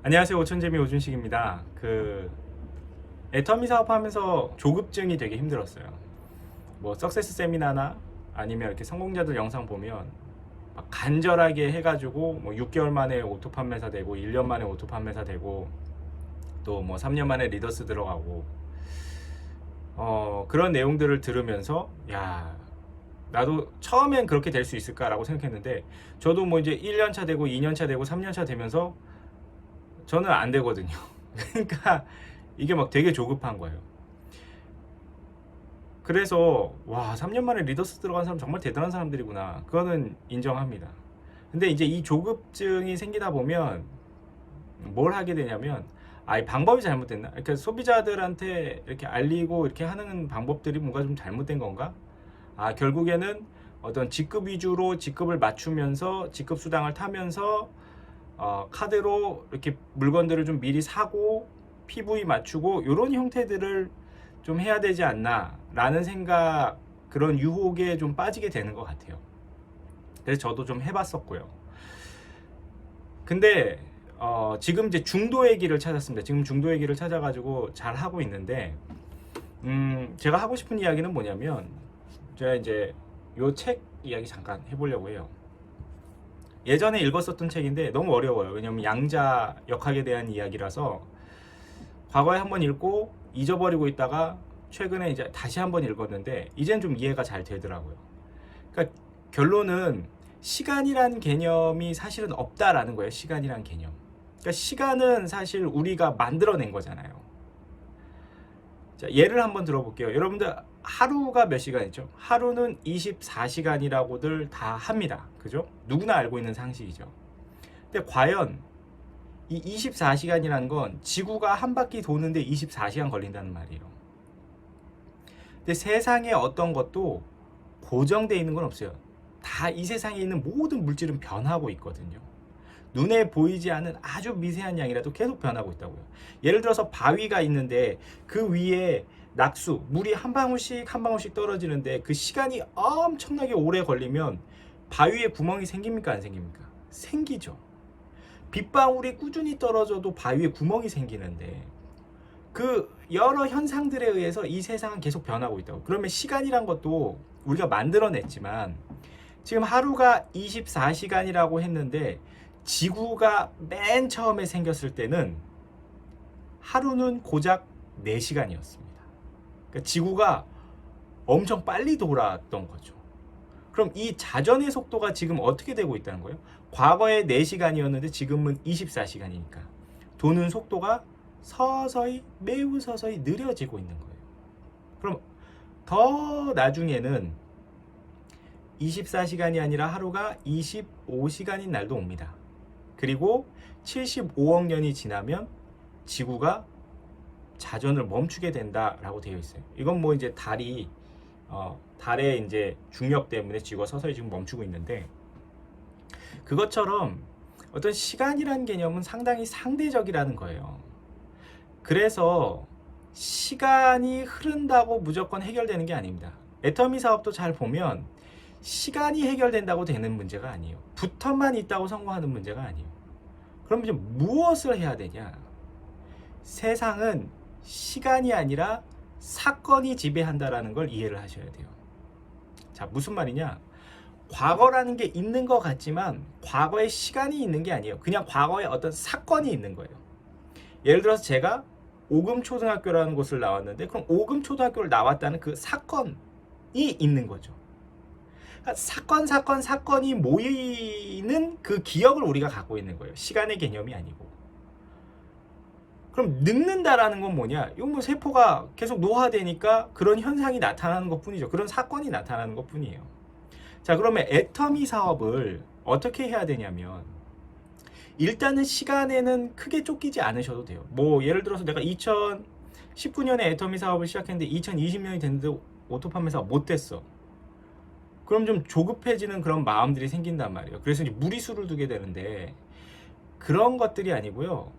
안녕하세요. 오천재미 오준식입니다. 애터미 사업하면서 조급증이 되게 힘들었어요. 뭐 석세스 세미나나 아니면 이렇게 성공자들 영상 보면 막 간절하게 해가지고 뭐 6개월 만에 오토 판매사 되고 1년 만에 오토 판매사 되고 또 뭐 3년 만에 리더스 들어가고 그런 내용들을 들으면서 야, 나도 처음엔 그렇게 될 수 있을까라고 생각했는데 저도 뭐 이제 1년차 되고 2년차 되고 3년차 되면서 저는 안 되거든요. 그러니까 이게 막 되게 조급한 거예요. 그래서 와, 3년 만에 리더스 들어간 사람 정말 대단한 사람들이구나. 그거는 인정합니다. 근데 이제 이 조급증이 생기다 보면 뭘 하게 되냐면 이 방법이 잘못됐나? 그러니까 소비자들한테 이렇게 알리고 이렇게 하는 방법들이 뭔가 좀 잘못된 건가? 결국에는 어떤 직급 위주로 직급을 맞추면서 직급 수당을 타면서 카드로 이렇게 물건들을 좀 미리 사고 PV 맞추고 이런 형태들을 좀 해야 되지 않나 라는 생각, 그런 유혹에 좀 빠지게 되는 것 같아요. 그래서 저도 좀 해봤었고요. 근데 지금 이제 중도의 길을 찾았습니다. 지금 중도의 길을 찾아가지고 잘 하고 있는데 제가 하고 싶은 이야기는 뭐냐면 제가 이제 요 책 이야기 잠깐 해보려고 해요. 예전에 읽었었던 책인데 너무 어려워요. 왜냐면 양자 역학에 대한 이야기라서 과거에 한번 읽고 잊어버리고 있다가 최근에 이제 다시 한번 읽었는데 이젠 좀 이해가 잘 되더라고요. 그러니까 결론은 시간이란 개념이 사실은 없다라는 거예요. 시간이란 개념. 그러니까 시간은 사실 우리가 만들어낸 거잖아요. 자, 예를 한번 들어볼게요. 여러분들 하루가 몇 시간이죠? 하루는 24시간이라고들 다 합니다. 그죠? 누구나 알고 있는 상식이죠. 근데 과연 이 24시간이라는 건 지구가 한 바퀴 도는데 24시간 걸린다는 말이에요. 근데 세상에 어떤 것도 고정되어 있는 건 없어요. 다 이 세상에 있는 모든 물질은 변하고 있거든요. 눈에 보이지 않는 아주 미세한 양이라도 계속 변하고 있다고요. 예를 들어서 바위가 있는데 그 위에 낙수, 물이 한 방울씩 한 방울씩 떨어지는데 그 시간이 엄청나게 오래 걸리면 바위에 구멍이 생깁니까? 안 생깁니까? 생기죠. 빗방울이 꾸준히 떨어져도 바위에 구멍이 생기는데 그 여러 현상들에 의해서 이 세상은 계속 변하고 있다고. 그러면 시간이란 것도 우리가 만들어냈지만 지금 하루가 24시간이라고 했는데 지구가 맨 처음에 생겼을 때는 하루는 고작 4시간이었습니다. 그러니까 지구가 엄청 빨리 돌았던 거죠. 그럼 이 자전의 속도가 지금 어떻게 되고 있다는 거예요? 과거에 4시간이었는데 지금은 24시간이니까 도는 속도가 서서히, 매우 서서히 느려지고 있는 거예요. 그럼 더 나중에는 24시간이 아니라 하루가 25시간인 날도 옵니다. 그리고 75억 년이 지나면 지구가 자전을 멈추게 된다라고 되어 있어요. 이건 뭐 이제 달의 이제 중력 때문에 지구가 서서히 지금 멈추고 있는데 그것처럼 어떤 시간이라는 개념은 상당히 상대적이라는 거예요. 그래서 시간이 흐른다고 무조건 해결되는 게 아닙니다. 애터미 사업도 잘 보면 시간이 해결된다고 되는 문제가 아니에요. 붙어만 있다고 성공하는 문제가 아니에요. 그럼 이제 무엇을 해야 되냐? 세상은 시간이 아니라 사건이 지배한다라는 걸 이해를 하셔야 돼요. 자, 무슨 말이냐? 과거라는 게 있는 것 같지만 과거에 시간이 있는 게 아니에요. 그냥 과거에 어떤 사건이 있는 거예요. 예를 들어서 제가 오금초등학교라는 곳을 나왔는데 그럼 오금초등학교를 나왔다는 그 사건이 있는 거죠. 사건이 모이는 그 기억을 우리가 갖고 있는 거예요. 시간의 개념이 아니고. 그럼 늙는다라는 건 뭐냐? 이건 뭐 세포가 계속 노화되니까 그런 현상이 나타나는 것 뿐이죠. 그런 사건이 나타나는 것 뿐이에요. 자, 그러면 애터미 사업을 어떻게 해야 되냐면 일단은 시간에는 크게 쫓기지 않으셔도 돼요. 뭐 예를 들어서 내가 2019년에 애터미 사업을 시작했는데 2020년이 됐는데 오토 판매사가 못 됐어. 그럼 좀 조급해지는 그런 마음들이 생긴단 말이에요. 그래서 이제 무리수를 두게 되는데 그런 것들이 아니고요.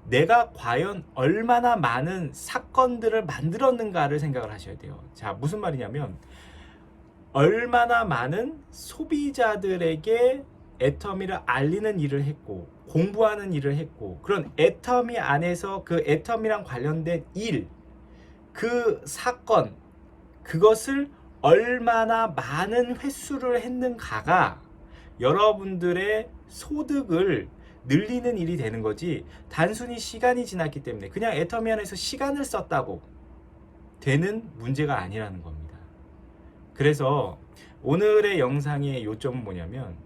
내가 과연 얼마나 많은 사건들을 만들었는가를 생각을 하셔야 돼요. 자, 무슨 말이냐면 얼마나 많은 소비자들에게 애터미를 알리는 일을 했고 공부하는 일을 했고 그런 애터미 안에서 그 애터미랑 관련된 일, 그 사건, 그것을 얼마나 많은 횟수를 했는가가 여러분들의 소득을 늘리는 일이 되는 거지, 단순히 시간이 지났기 때문에 그냥 애터미 안에서 시간을 썼다고 되는 문제가 아니라는 겁니다. 그래서 오늘의 영상의 요점은 뭐냐면,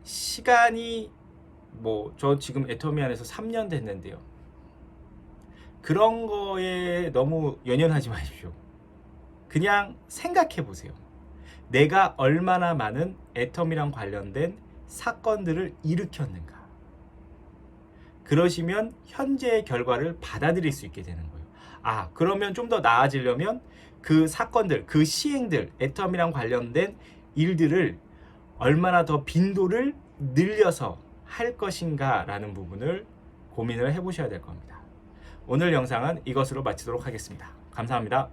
시간이 저 지금 애터미 안에서 3년 됐는데요. 그런 거에 너무 연연하지 마십시오. 그냥 생각해 보세요. 내가 얼마나 많은 애터미랑 관련된 사건들을 일으켰는가. 그러시면 현재의 결과를 받아들일 수 있게 되는 거예요. 그러면 좀 더 나아지려면 그 사건들, 그 시행들, 애터미랑 관련된 일들을 얼마나 더 빈도를 늘려서 할 것인가 라는 부분을 고민을 해보셔야 될 겁니다. 오늘 영상은 이것으로 마치도록 하겠습니다. 감사합니다.